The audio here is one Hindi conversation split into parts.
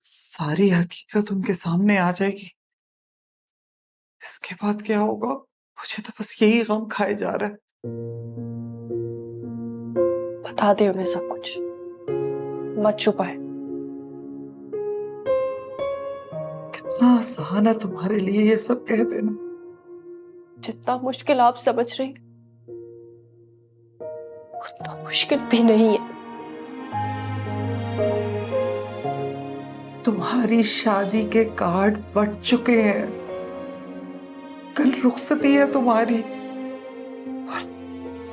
सारी हकीकत उनके सामने आ जाएगी। इसके बाद क्या होगा, मुझे तो बस यही गम खाए जा रहा है। बता दे उन्हें सब कुछ, मत छुपाए। कितना आसान है तुम्हारे लिए ये सब कह देना। जितना मुश्किल आप समझ रही उतना मुश्किल भी नहीं है। तुम्हारी शादी के कार्ड बट चुके हैं, कल रुखसती है तुम्हारी, और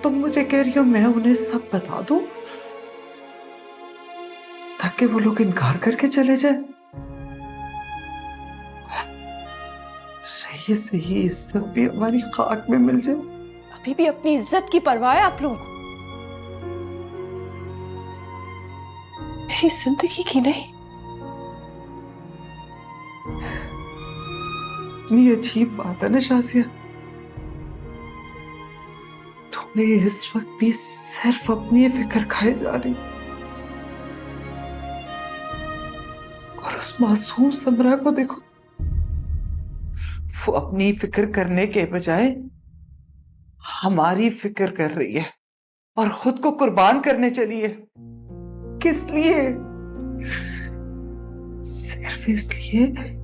तुम मुझे कह रही हो मैं उन्हें सब बता दूं ताकि वो लोग इनकार करके चले जाए। रही सही इज्जत भी हमारी खाक में मिल जाए। अभी भी अपनी इज्जत की परवाह है आप लोगों को? मेरी जिंदगी की नहीं। इतनी अजीब बात है ना शाजिया, तुम्हें इस वक्त भी सिर्फ अपनी फिक्र खाए जा रही, और उस मासूम समरा को देखो, वो अपनी फिक्र करने के बजाय हमारी फिक्र कर रही है और खुद को कुर्बान करने चली है। किस लिए? सिर्फ इसलिए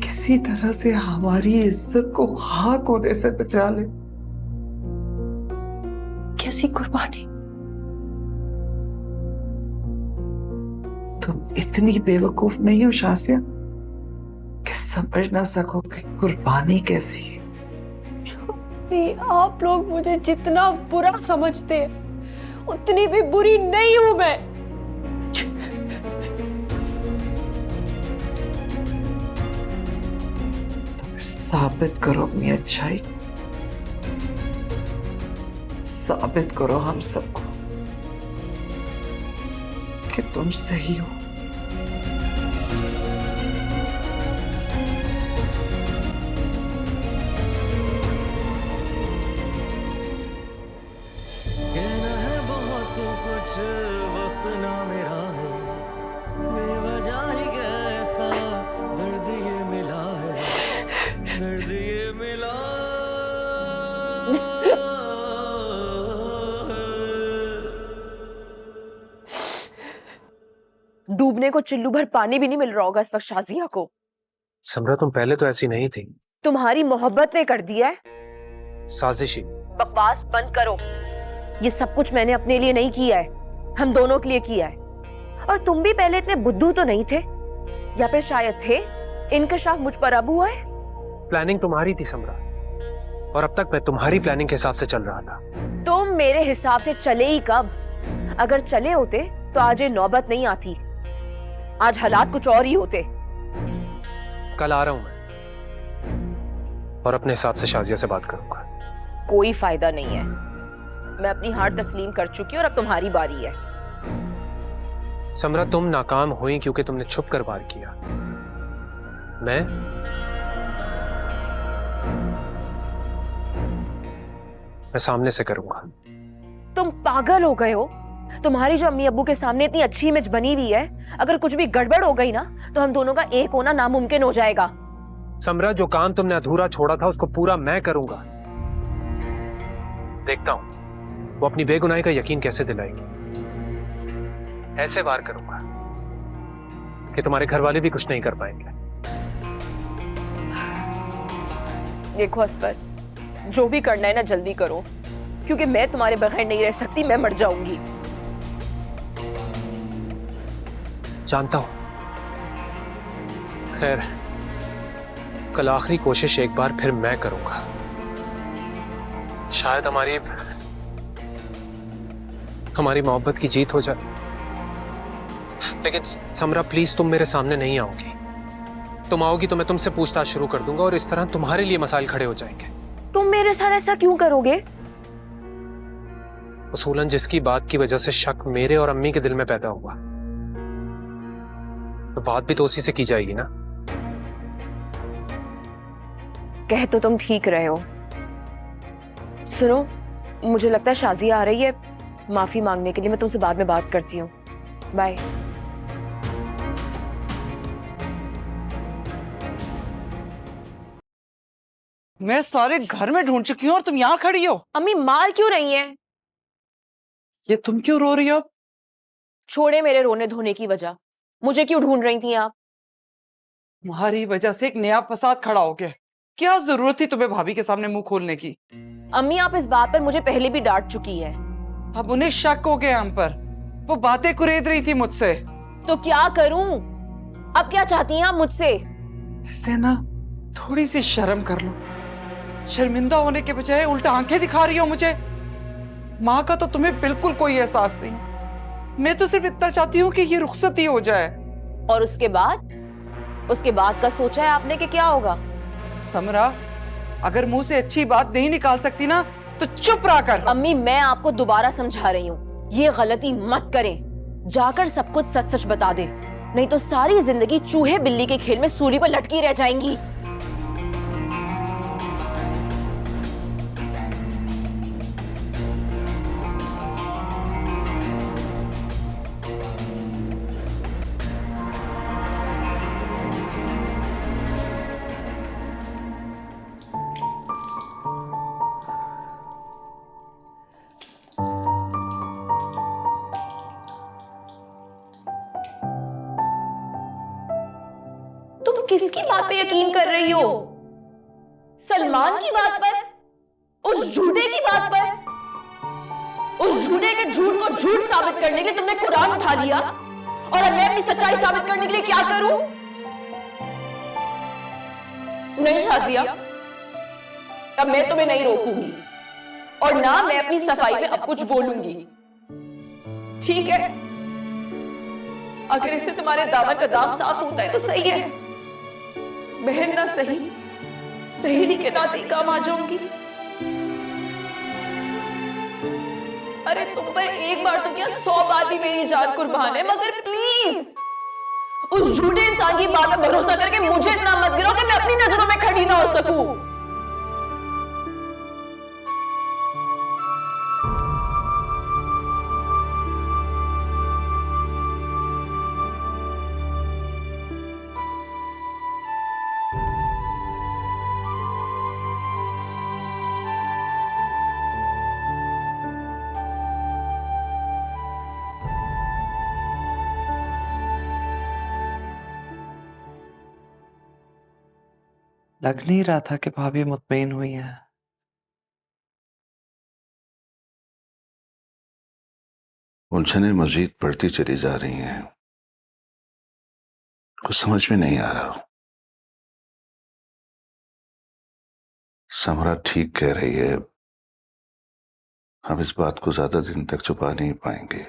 किसी तरह से हमारी इज्जत को खाक होने से बचा ले। कैसी कुर्बानी? तुम इतनी बेवकूफ नहीं हो शाजिया कि समझ ना सकोगे कुर्बानी कैसी है। नहीं, आप लोग मुझे जितना बुरा समझते हैं उतनी भी बुरी नहीं हूं मैं। साबित करो अपनी अच्छाई, साबित करो हम सबको कि तुम सही हो। कहना है बहुत कुछ, वक्त ना मेरा है, बेवजह ही कैसा दर्द ये मिला है, दर्द ये मिला डूबने को चिल्लू भर पानी भी नहीं मिल रहा होगा इस वक्त शाजिया को। समरा तुम पहले तो ऐसी नहीं थी। तुम्हारी मोहब्बत ने कर दिया है। साजिशी। बकवास बंद करो। ये सब कुछ मैंने अपने लिए नहीं किया है, हम दोनों के लिए किया है। और तुम भी पहले इतने बुद्धू तो नहीं थे, या फिर शायद थे। इंकशाफ मुझ पर अब हुआ है। प्लानिंग तुम्हारी थी समरा, और अब तक मैं तुम्हारी प्लानिंग के हिसाब से चल रहा था। तुम मेरे हिसाब से चले ही कब? अगर चले होते तो आज ये नौबत नहीं आती, आज हालात कुछ और ही होते। कल आ रहा हूं मैं, और अपने हिसाब से शाजिया से बात करूंगा। कोई फायदा नहीं है, मैं अपनी हार तस्लीम कर चुकी हूं और अब तुम्हारी बारी है। समरा तुम नाकाम हुई क्योंकि तुमने छुप कर वार किया। मैं सामने से करूंगा। तुम पागल हो गए हो? तुम्हारी जो अम्मी अब्बू के सामने इतनी अच्छी इमेज बनी हुई है, अगर कुछ भी गड़बड़ हो गई ना तो हम दोनों का एक होना नामुमकिन हो जाएगा। समरा जो काम तुमने अधूरा छोड़ा था उसको पूरा मैं करूंगा। देखता हूं वो अपनी बेगुनाही का यकीन कैसे दिलाएगी। ऐसे वार करूंगा कि तुम्हारे घर वाले भी कुछ नहीं कर पाएंगे। देखो असफर, जो भी करना है ना जल्दी करो, क्योंकि मैं तुम्हारे बगैर नहीं रह सकती, मैं मर जाऊंगी। जानता हूं। खैर, कल आखिरी कोशिश एक बार फिर मैं करूंगा। शायद हमारी मोहब्बत की जीत हो जाए। लेकिन समरा प्लीज, तुम मेरे सामने नहीं आओगी। तुम आओगी तो मैं तुमसे पूछताछ शुरू कर दूंगा, और इस तरह तुम्हारे लिए मसाइल खड़े हो जाएंगे। तुम मेरे साथ ऐसा क्यों करोगे? उसूलन जिसकी बात की वजह से शक मेरे और अम्मी के दिल में पैदा हुआ, तो बात भी तो उसी से की जाएगी ना। कह तो तुम ठीक रहे हो। सुनो, मुझे लगता है शाजिया आ रही है माफी मांगने के लिए। मैं तुमसे बाद में बात करती हूँ। बाय। मैं सारे घर में ढूंढ चुकी हूँ और तुम यहाँ खड़ी हो। अम्मी मार क्यों रही हैं? ये तुम क्यों रो रही हो? छोड़े मेरे रोने धोने की वजह। मुझे क्यों ढूंढ रही थी आप? तुम्हारी वजह से एक नया फसाद खड़ा हो गया। क्या जरूरत थी तुम्हें भाभी के सामने मुंह खोलने की? अम्मी आप इस बात पर मुझे पहले भी डांट चुकी है। अब उन्हें शक हो गया हम पर। वो बातें कुरेद रही थी मुझसे। तो क्या करूं? अब क्या चाहती हैं आप मुझसे? ऐसे ना थोड़ी सी शर्म कर लो। शर्मिंदा होने के बजाय उल्टा आंखें दिखा रही हो मुझे। माँ का तो तुम्हें बिल्कुल कोई एहसास नहीं है। मैं तो सिर्फ इतना चाहती हूँ कि ये रुखसती हो जाए। और उसके बाद? उसके बाद का सोचा है आपने कि क्या होगा? समरा, अगर मुंह से अच्छी बात नहीं निकाल सकती ना तो चुप रहा कर। अम्मी मैं आपको दोबारा समझा रही हूँ, ये गलती मत करें। जाकर सब कुछ सच सच बता दे, नहीं तो सारी जिंदगी चूहे बिल्ली के खेल में सूली पर लटकी रह जाएंगी। तुम किसकी बात पे यकीन कर रही हो? सलमान की बात पर? उस झूठे की बात पर? उस झूठे के झूठ को झूठ साबित करने के लिए तुमने कुरान उठा लिया, और अब मैं अपनी सच्चाई साबित करने के लिए क्या करूं? नहीं शाजिया, अब मैं तुम्हें नहीं रोकूंगी और ना मैं अपनी सफाई में अब कुछ बोलूंगी। ठीक है, अगर इससे तुम्हारे दामन का दाम साफ होता है तो सही है। बहन ना सही, सहेली के नाते ही काम आ जाऊंगी। अरे तुम पर एक बार तो क्या 100 बार भी मेरी जान कुर्बान है, मगर प्लीज उस झूठे इंसान की बात पर भरोसा करके मुझे इतना मत गिराओ कि मैं अपनी नजरों में खड़ी ना हो सकूं। लग नहीं रहा था कि भाभी मुतमईन हुई है। उलझनें मजीद बढ़ती चली जा रही हैं। कुछ समझ में नहीं आ रहा। समरा ठीक कह रही है, हम इस बात को ज्यादा दिन तक छुपा नहीं पाएंगे।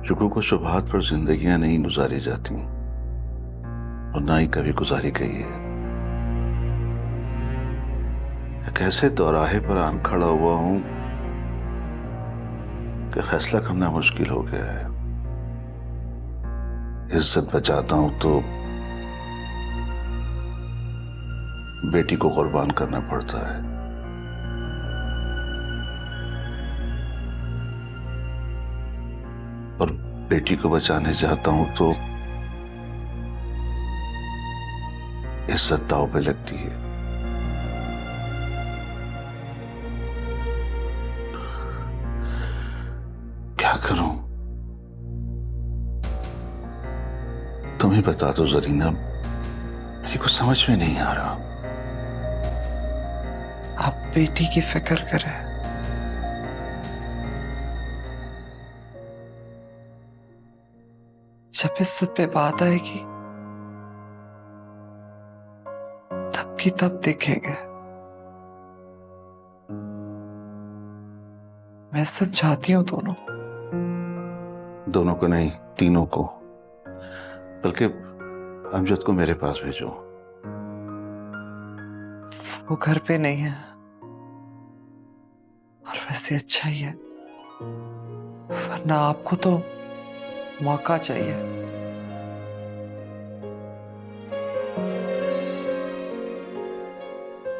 रुकू को शुबहात पर जिंदगियां नहीं गुजारी जाती और ना ही कभी गुजारी गई है। एक ऐसे दौराहे पर आन खड़ा हुआ हूं कि फैसला करना मुश्किल हो गया है। इज्जत बचाता हूं तो बेटी को कुर्बान करना पड़ता है। और बेटी को बचाने जाता हूं तो इज्जत दांव पे लगती है। क्या करूं? तुम ही बता दो जरीना, मेरी कुछ समझ में नहीं आ रहा। आप बेटी की फिक्र करें। जब इज्जत पे बात आएगी तब की तब देखेंगे। मैं समझाती हूँ दोनों को नहीं, तीनों को। बल्कि अमजद को मेरे पास भेजो। वो घर पे नहीं है और वैसे अच्छा ही है, वरना आपको तो मौका चाहिए।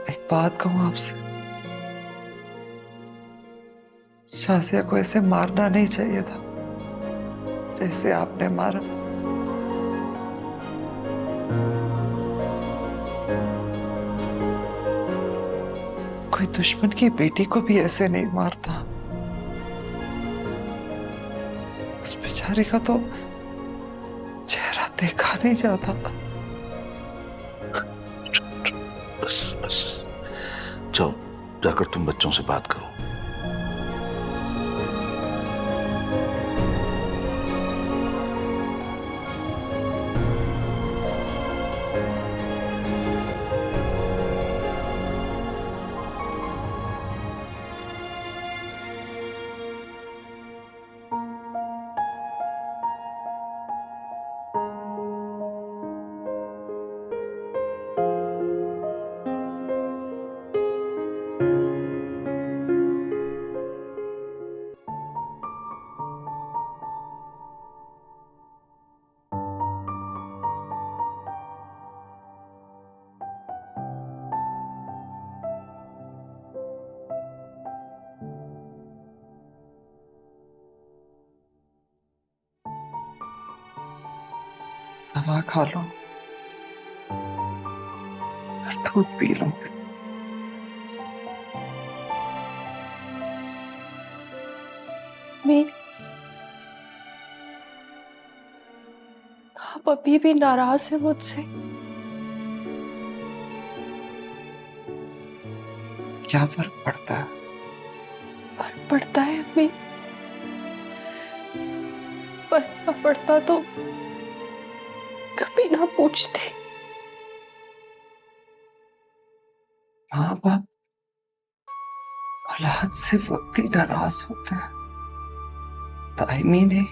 एक बात कहूं आपसे, शाजिया को ऐसे मारना नहीं चाहिए था जैसे आपने मारा। कोई दुश्मन की बेटी को भी ऐसे नहीं मारता। उस बेचारी का तो चेहरा देखा नहीं जाता। बस बस, जाओ जाकर तुम बच्चों से बात करो। दवा खा लो, दूध पी लो। मैं आप अभी भी नाराज हैं मुझसे? क्या फर्क पड़ता है? फर्क पड़ता है अम्मी। पर न पड़ता तो कभी ना पूछते। माँ बाप औलाद से वक्त ही नाराज होते हैं, दायमी नहीं।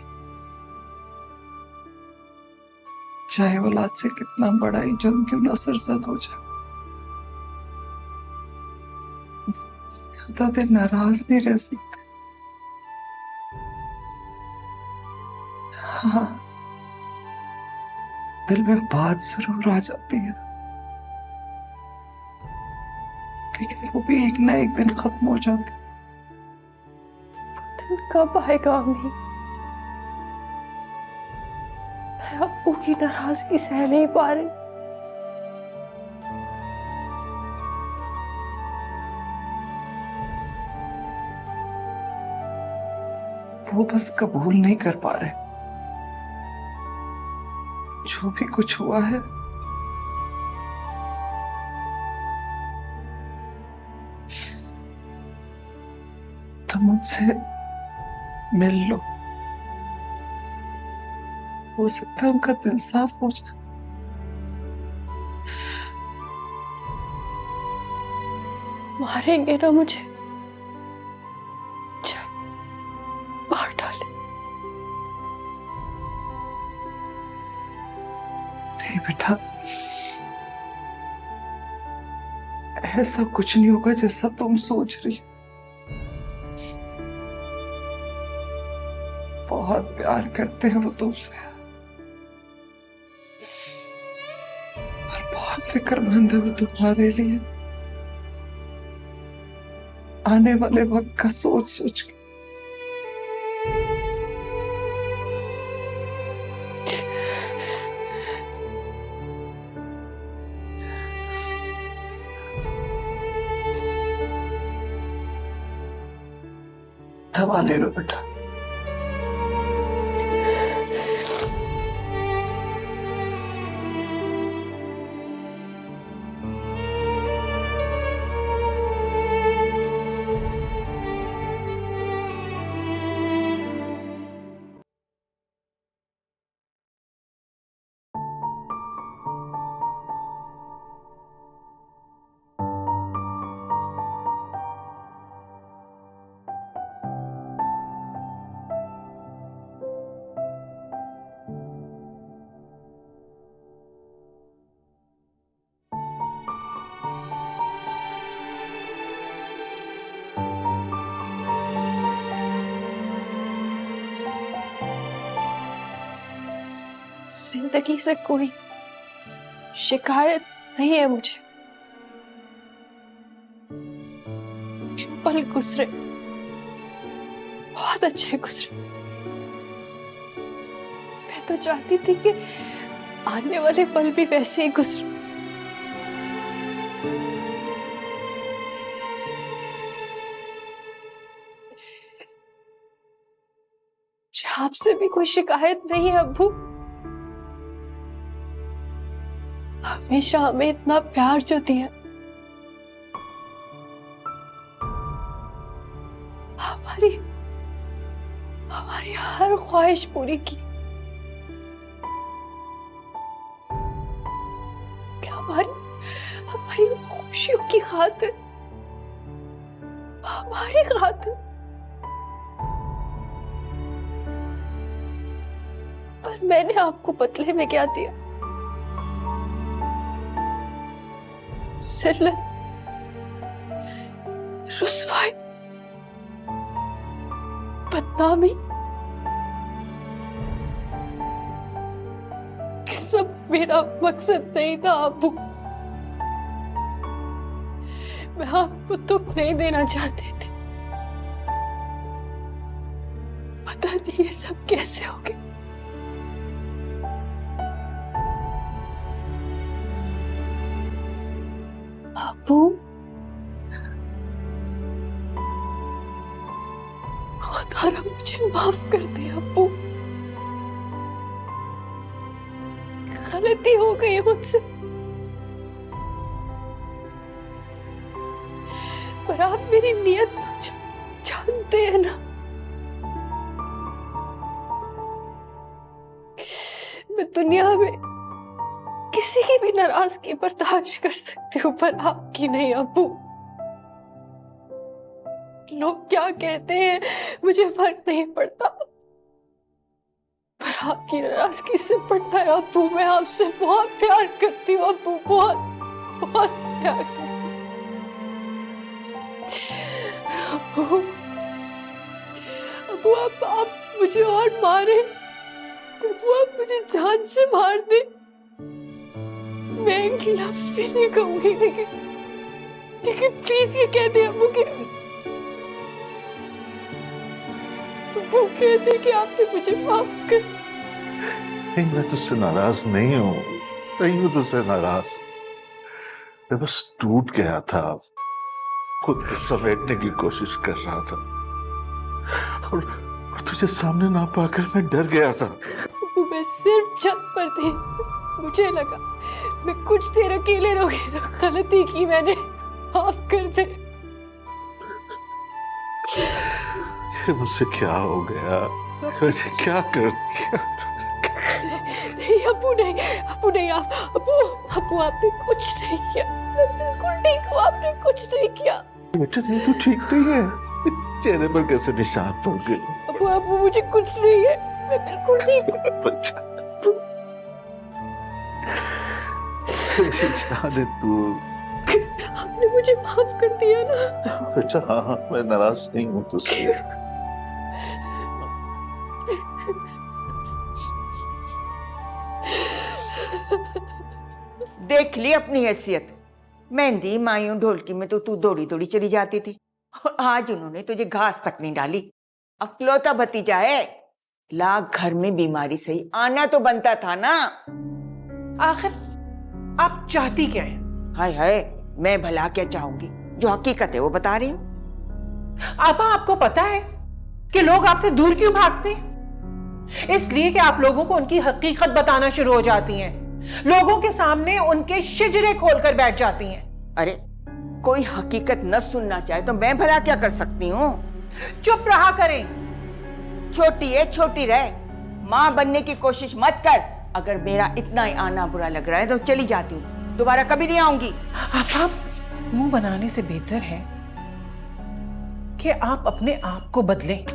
चाहे औलाद से कितना बड़ा ही जुर्म क्यों ना सरजद हो जाए, ज्यादा देर नाराज नहीं रह सकते। हाँ, दिल में बात जरूर आ जाती है, लेकिन वो भी एक ना एक दिन खत्म हो जाती। दिन कब आएगा अम्मी? मैं अब्बू की नाराजगी सह नहीं पा रही। वो बस कबूल नहीं कर पा रहे। जो भी कुछ हुआ है, तुम मुझसे मिल लो, हो सकता है उनका दिल साफ हो जाए। मारेंगे ना मुझे? जा, मार डाले। नहीं बेटा, ऐसा कुछ नहीं होगा जैसा तुम सोच रही हो। बहुत प्यार करते हैं वो तुमसे और बहुत फिक्रमंद है वो तुम्हारे लिए, आने वाले वक्त का सोच सोच के। दवा ले लो बेटा। जिंदगी से कोई शिकायत नहीं है मुझे। जो पल गुजरे बहुत अच्छे गुजरे। मैं तो चाहती थी कि आने वाले पल भी वैसे ही गुजरे। आपसे भी कोई शिकायत नहीं है अब्बू। हमेशा हमें इतना प्यार जो दिया, हमारी हमारी हर ख्वाहिश पूरी की, क्या हमारी हमारी खुशियों की खातिर, हमारी खातिर। पर मैंने आपको बदले में क्या दिया? जिल्लत, रुस्वाई, बदनामी, सब मेरा मकसद नहीं था अब्बू। मैं आपको दुख नहीं देना चाहती थी। पता नहीं ये सब कैसे हो गया। अब्बू, खुदा मुझे माफ कर दे अब्बू। गलती हो गई मुझसे, पर आप मेरी नियत जानते हैं ना। मैं दुनिया में किसी की भी नाराजगी बर्दाश्त कर सकती हूँ, पर आपकी नहीं अब्बू। लोग क्या कहते हैं मुझे फर्क नहीं पड़ता, पर आपकी नाराजगी से पड़ता है अब्बू। मैं आपसे बहुत प्यार करती हूँ अब्बू, बहुत बहुत प्यार करती हूँ अब्बू। अब्बू आप मुझे और मारे, अब्बू आप मुझे जान से मार दे, मैं एक लफ्ज भी नहीं कहूंगी, लेकिन प्लीज ये कह दे अब्बू के, अब्बू कह दे कि आपने मुझे माफ कर। नहीं, मैं तुझसे नाराज नहीं हूँ, नहीं हूँ तुझसे नाराज। मैं बस टूट गया था, खुद को समेटने की कोशिश कर रहा था, और तुझे सामने ना पाकर मैं डर गया था। अब्बू मैं सिर्फ छत पर थी, मुझे लगा मैं कुछ देर अकेले रहूंगी तो गलती की मैंने, माफ कर दे। ये मुझसे क्या हो गया, मैंने क्या कर दिया? नहीं अब्बू नहीं, अब्बू नहीं, अब्बू आपने कुछ नहीं किया, मैं बिल्कुल ठीक हूँ, आपने कुछ नहीं किया। बेटा नहीं, तू ठीक नहीं है, चेहरे पर कैसे निशान पड़ गए? अब्बू मुझे कुछ नहीं है, मैं बिल्कुल ठीक हूँ। बच्चा, जाने तू, आपने मुझे माफ कर दिया ना? बेटा हाँ, मैं नाराज नहीं हूँ तुझसे। देख ली अपनी हैसियत। मेहंदी मायूं ढोलकी में तो तू दौड़ी दौड़ी चली जाती थी, और आज उन्होंने तुझे घास तक नहीं डाली। अकलौता भतीजा है, लाख घर में बीमारी सही, आना तो बनता था ना। आखिर आप चाहती क्या है? हाय हाय, मैं भला क्या चाहूंगी, जो हकीकत है वो बता रही हूँ। आपा आपको पता है कि लोग आपसे दूर क्यों भागते हैं? इसलिए कि आप लोगों को उनकी हकीकत बताना शुरू हो जाती हैं, लोगों के सामने उनके शिजरे खोलकर बैठ जाती हैं। अरे कोई हकीकत न सुनना चाहे तो मैं भला क्या कर सकती हूँ? चुप रहा करें। छोटी है, छोटी रहे, माँ बनने की कोशिश मत कर। अगर मेरा इतना ही आना बुरा लग रहा है तो चली जाती हूँ, दोबारा कभी नहीं आऊंगी। आप मुंह बनाने से बेहतर है कि आप अपने आप को बदलें,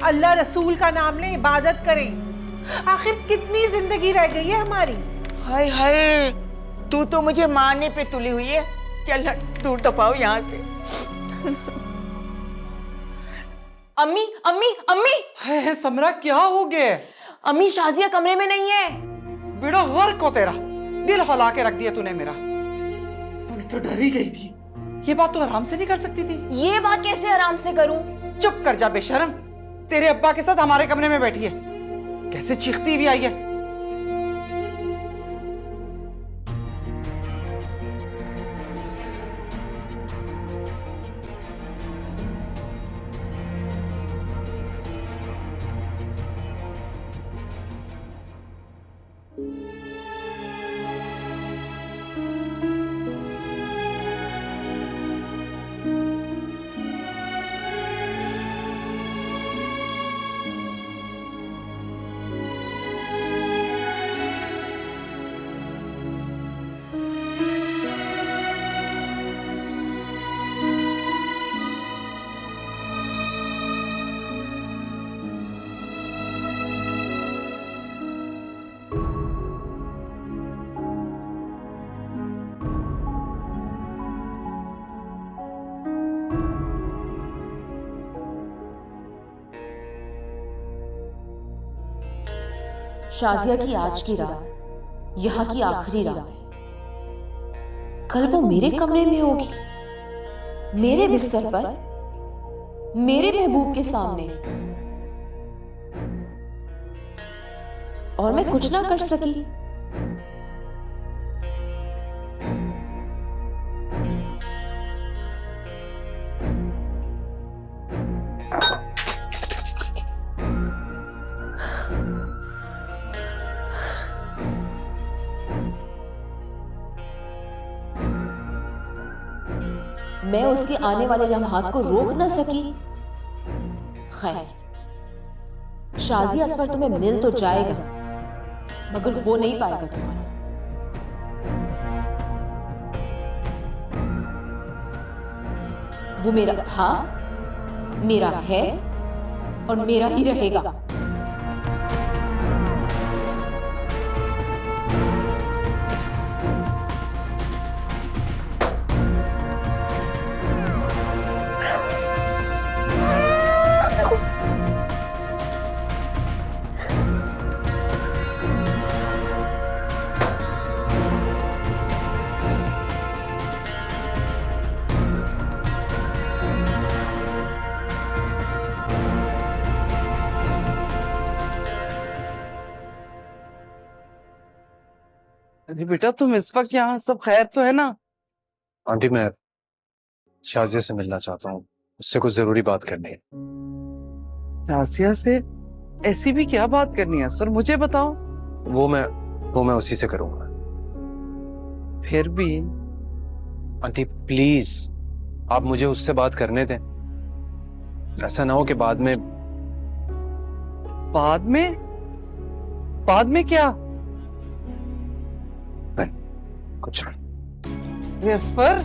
अल्लाह रसूल का नाम लें, इबादत करें। आखिर कितनी जिंदगी रह गई है हमारी। हाय हाय, तू तो मुझे मारने पे तुली हुई है। चल दूर दफाओ यहाँ से। अम्मी अम्मी अम्मी है समरा, क्या हो गया? अम्मी, शाजिया कमरे में नहीं है। बेड़ा गर्क हो तेरा, दिल हला के रख दिया तूने मेरा। तूने तो डर ही गई थी, ये बात तो आराम से नहीं कर सकती थी। ये बात कैसे आराम से करूं? चुप कर जा बेशरम, तेरे अब्बा के साथ हमारे कमरे में बैठी है। कैसे चीखती हुई आई है। शाजिया की आज की रात यहाँ की आखिरी रात है। कल वो मेरे कमरे में होगी, मेरे बिस्तर पर, मेरे महबूब के सामने, और मैं कुछ ना कर सकी। मैं उसके आने वाले लम्हात को रोक ना सकी। खैर, शाजिया असफर तुम्हें मिल तो जाएगा, मगर हो नहीं पाएगा तुम्हारा। वो मेरा था, मेरा है और मेरा ही रहेगा। अरे बेटा, तुम इस वक्त यहाँ, सब खैर तो है ना? आंटी, मैं शाजिया से मिलना चाहता हूँ, उससे कुछ जरूरी बात करनी है। शाजिया से? ऐसी भी क्या बात करनी है सर, मुझे बताओ। वो मैं उसी से करूंगा। फिर भी आंटी प्लीज, आप मुझे उससे बात करने दें। ऐसा ना हो कि बाद में क्या? नहीं, कुछ नहीं। असफर,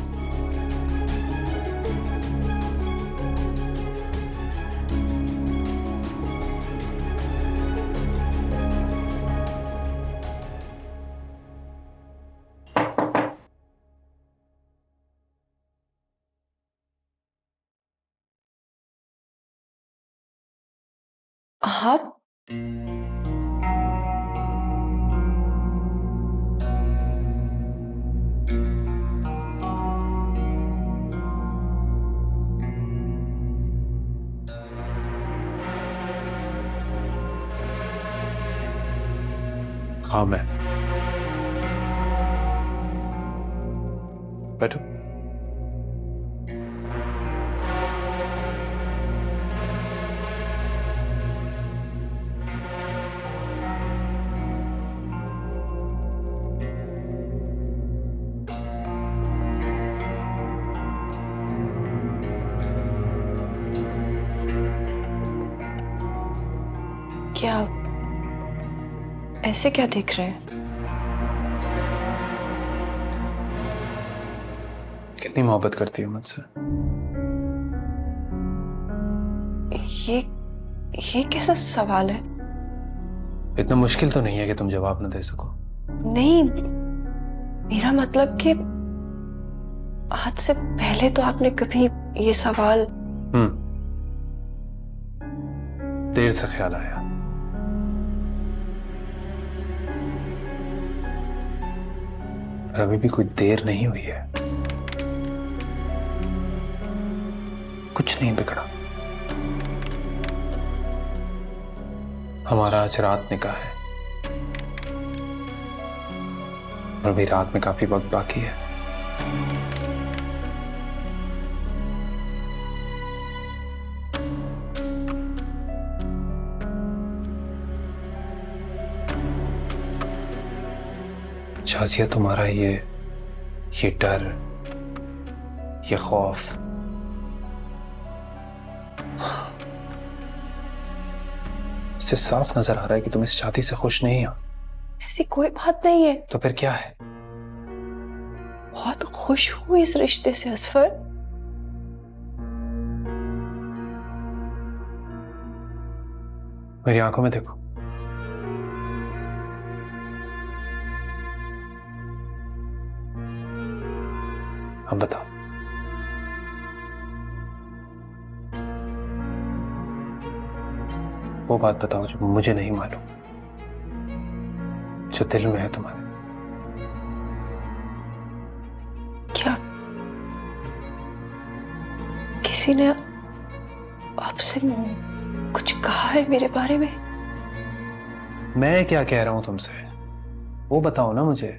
आप हाँ, मैं। बैठो। क्या ऐसे क्या देख रहे हैं? कितनी मोहब्बत करती हो मुझसे? ये कैसा सवाल है? इतना मुश्किल तो नहीं है कि तुम जवाब न दे सको। नहीं, मेरा मतलब कि आज से पहले तो आपने कभी ये सवाल। देर से ख्याल आया। अभी भी कोई देर नहीं हुई है, कुछ नहीं बिगड़ा। हमारा आज रात निकाह है और अभी रात में काफी वक्त बाकी है। शाजिया, तुम्हारा ये डर, ये खौफ इससे साफ नजर आ रहा है कि तुम इस शादी से खुश नहीं हो। ऐसी कोई बात नहीं है। तो फिर क्या है? बहुत खुश हूँ इस रिश्ते से असफर। मेरी आंखों में देखो। अब बताओ, वो बात बताओ जो मुझे नहीं मालूम, जो दिल में है तुम्हारे। क्या किसी ने आपसे कुछ कहा है मेरे बारे में? मैं क्या कह रहा हूं तुमसे, वो बताओ ना मुझे।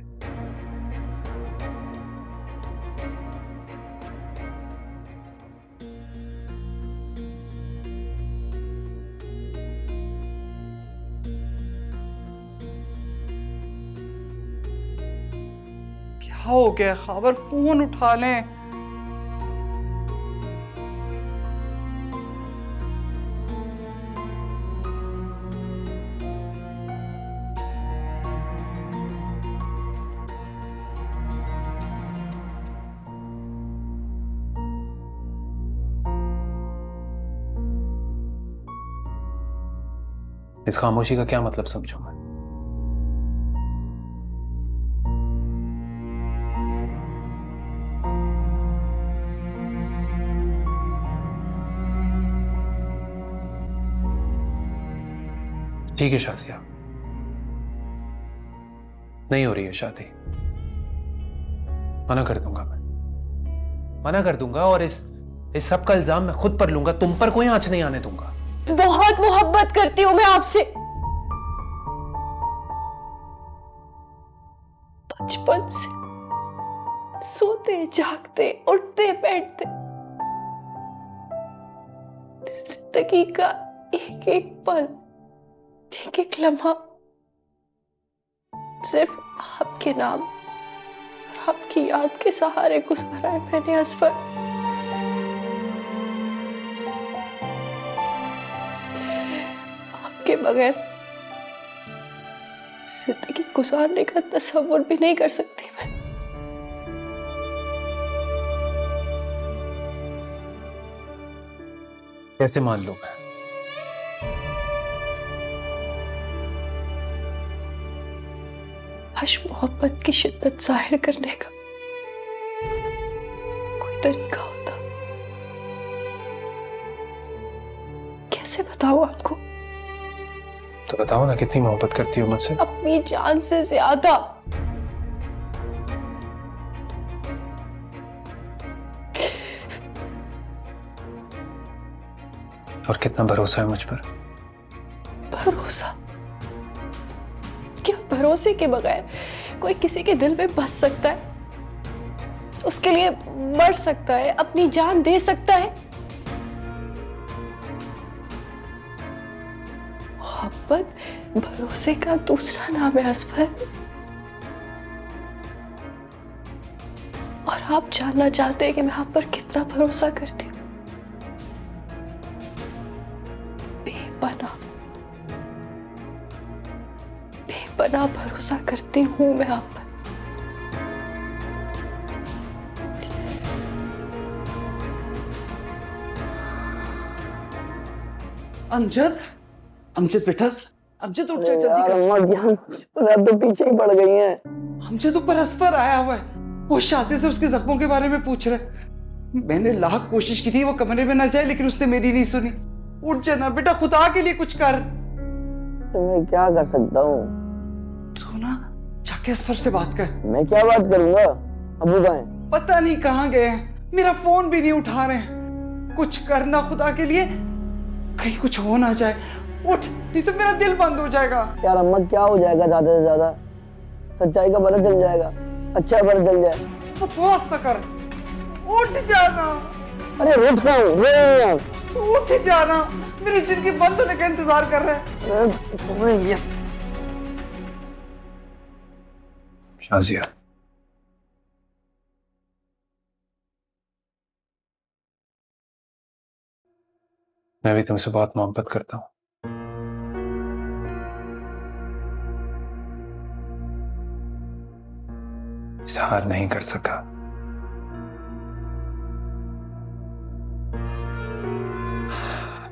क्या हो गया खबर? फोन उठा लें। इस खामोशी का क्या मतलब समझूं मैं? ठीक है शाजिया, नहीं हो रही है शादी। मना कर दूंगा, मैं मना कर दूंगा और इस सब का इल्जाम मैं खुद पर लूंगा, तुम पर कोई आंच नहीं आने दूंगा। बहुत मोहब्बत करती हूँ मैं आपसे। बचपन से सोते जागते उठते बैठते जिंदगी का एक एक पल, एक एक लम्हा सिर्फ आपके नाम और आपकी याद के सहारे गुजारा है मैंने असफर। आपके बगैर जिंदगी गुजारने का तस्वुर भी नहीं कर सकती मैं। कैसे मान लूं मैं? आज मोहब्बत की शिद्दत जाहिर करने का कोई तरीका होता, कैसे बताऊं आपको? तो बताओ ना, कितनी मोहब्बत करती हो मुझसे? अपनी जान से ज्यादा। और कितना भरोसा है मुझ पर? भरोसा? क्या भरोसे के बगैर कोई किसी के दिल में बस सकता है? उसके लिए मर सकता है, अपनी जान दे सकता है? मोहब्बत भरोसे का दूसरा नाम है असफर। और आप जानना चाहते हैं कि मैं आप पर कितना भरोसा करती हूँ? बेपनाह भरोसा करती हूँ मैं आप पर। अमजद, अमजद बेटा, अमजद उठ जा जल्दी कर। अम्मा जान अब तो पीछे ही पड़ गई हैं। अमजद ऊपर असफर आया हुआ है, वो शाजी से उसके जख्मों के बारे में पूछ रहा है। मैंने लाख कोशिश की थी वो कमरे में ना जाए, लेकिन उसने मेरी नहीं सुनी। उठ जाना बेटा, खुदा के लिए कुछ कर। तो मैं क्या कर सकता हूँ? तू ना जाके असफर से बात कर। मैं क्या बात करूंगा? अबू कहाँ हैं? पता नहीं कहाँ गए हैं, मेरा फोन भी नहीं उठा रहे हैं। कुछ करना खुदा के लिए, कहीं कुछ हो ना जाए। उठ, नहीं तो मेरा दिल बंद हो जाएगा। यार अम्मा क्या हो जाएगा ज्यादा से ज्यादा? सच्चाई का पता चल जाएगा, अच्छा पता चल जाए। बकवास तो कर, उठ जाना। अरे उठ रहा हूँ, रो रही हैं आप। उठ जाना, मेरी जिंदगी बंद होने का इंतजार कर रहा है। अरे यस। शाजिया, मैं भी तुमसे बहुत मोहब्बत करता हूँ। इजहार नहीं कर सका।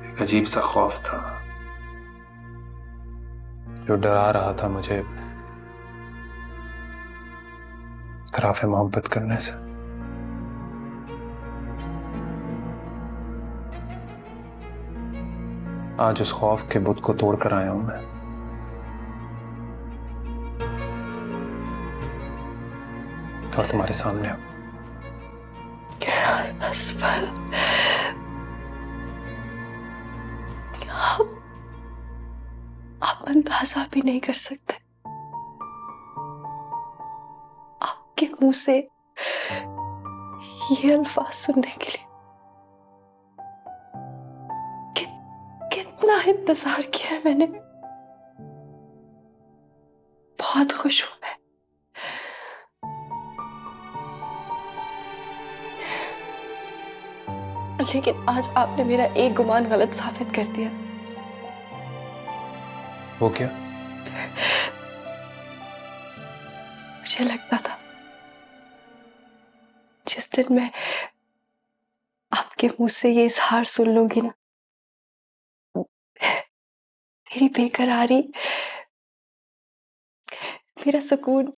एक अजीब सा खौफ था जो डरा रहा था मुझे खिलाफ मोहब्बत करने से। आज उस खौफ के बुत को तोड़ कर आया हूं मैं। और तुम्हारे सामने हूं। असफल, आप अंदाजा भी नहीं कर सकते आपके मुंह से ये अल्फाज सुनने के लिए कितना इंतजार किया है मैंने। बहुत खुश हूं मैं। लेकिन आज आपने मेरा एक गुमान गलत साबित कर दिया। वो क्या? मुझे लगता था जिस दिन मैं आपके मुंह से ये इजहार सुन लूंगी ना, मेरी बेकरारी, मेरा सुकून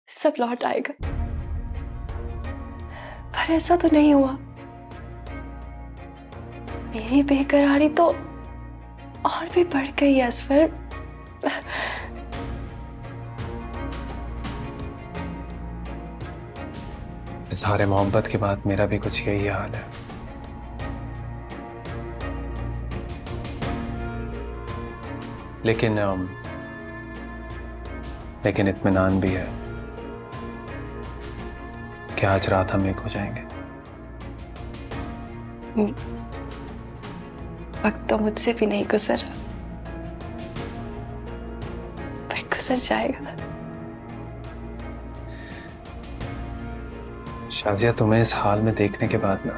सब लौट आएगा। पर ऐसा तो नहीं हुआ। मेरी बेकरारी तो और भी बढ़ गई है असफर। इजहार मोहब्बत के बाद मेरा भी कुछ यही हाल है। लेकिन इत्मीनान भी है कि आज रात हम एक हो जाएंगे। वक्त तो मुझसे भी नहीं गुजरा, पर गुजर जाएगा। शाजिया, तुम्हें इस हाल में देखने के बाद ना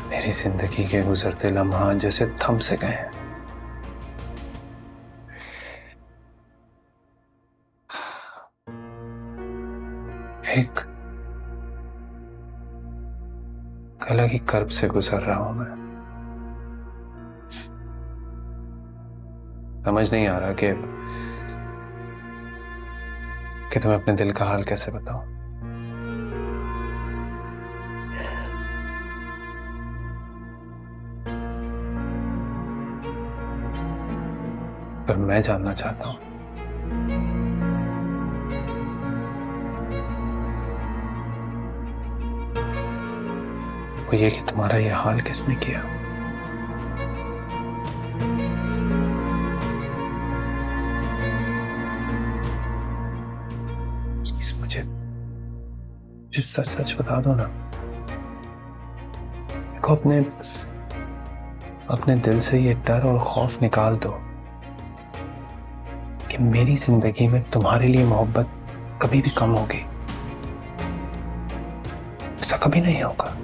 मेरी जिंदगी के गुजरते लम्हा जैसे थम से गए हैं। एक अलग ही कर्ब से गुजर रहा हूं मैं। समझ नहीं आ रहा कि तुम्हें अपने दिल का हाल कैसे बताऊं। पर मैं जानना चाहता हूं। वो ये कि तुम्हारा ये हाल किसने किया। प्लीज मुझे सच सच बता दो ना। देखो, अपने दिल से ये डर और खौफ निकाल दो कि मेरी जिंदगी में तुम्हारे लिए मोहब्बत कभी भी कम होगी। ऐसा कभी नहीं होगा।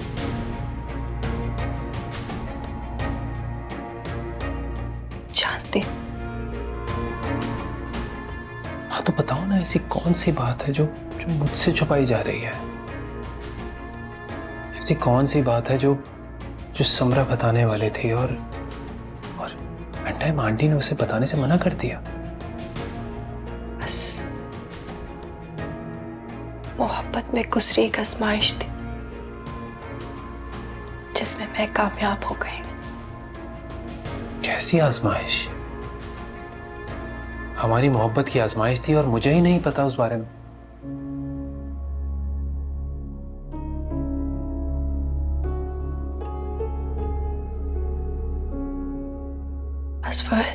जानते, हाँ तो बताओ ना, ऐसी कौन सी बात है जो मुझसे छुपाई जा रही है। ऐसी कौन सी बात है जो समरा बताने वाले थे और टाइम आंटी ने उसे बताने से मना कर दिया। बस मोहब्बत में गुजरी एक आजमाइश थी जिसमें मैं कामयाब हो गई। कैसी आजमाइश? हमारी मोहब्बत की आजमाइश थी और मुझे ही नहीं पता उस बारे में। असफर,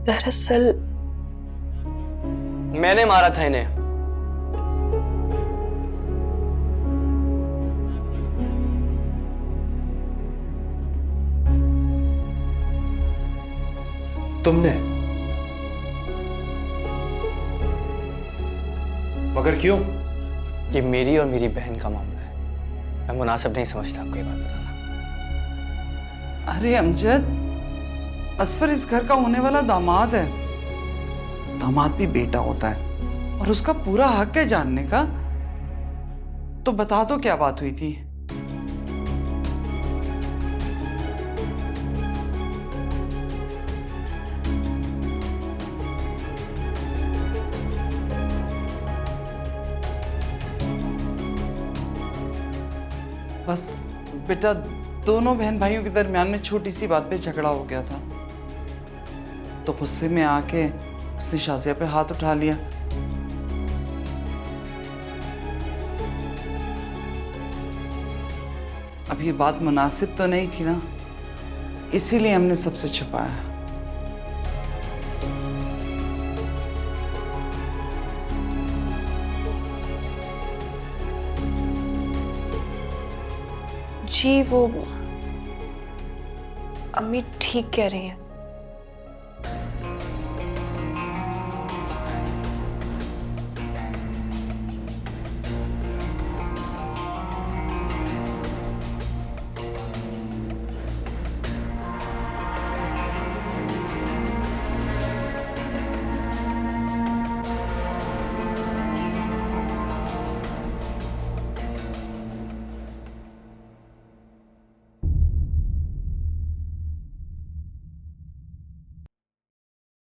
दरअसल मैंने मारा था इन्हें। तुमने? मगर क्यों? ये मेरी और मेरी बहन का मामला है, मैं मुनासिब नहीं समझता आपको ये बात बताना। अरे अमजद, असफर इस घर का होने वाला दामाद है। दामाद भी बेटा होता है और उसका पूरा हक है जानने का। तो बता दो क्या बात हुई थी। बस बेटा, दोनों बहन भाइयों के दरमियान में छोटी सी बात पे झगड़ा हो गया था, तो गुस्से में आके उसने शाजिया पे हाथ उठा लिया। अब ये बात मुनासिब तो नहीं थी ना, इसीलिए हमने सबसे छुपाया। जी वो अम्मी ठीक कह रही हैं।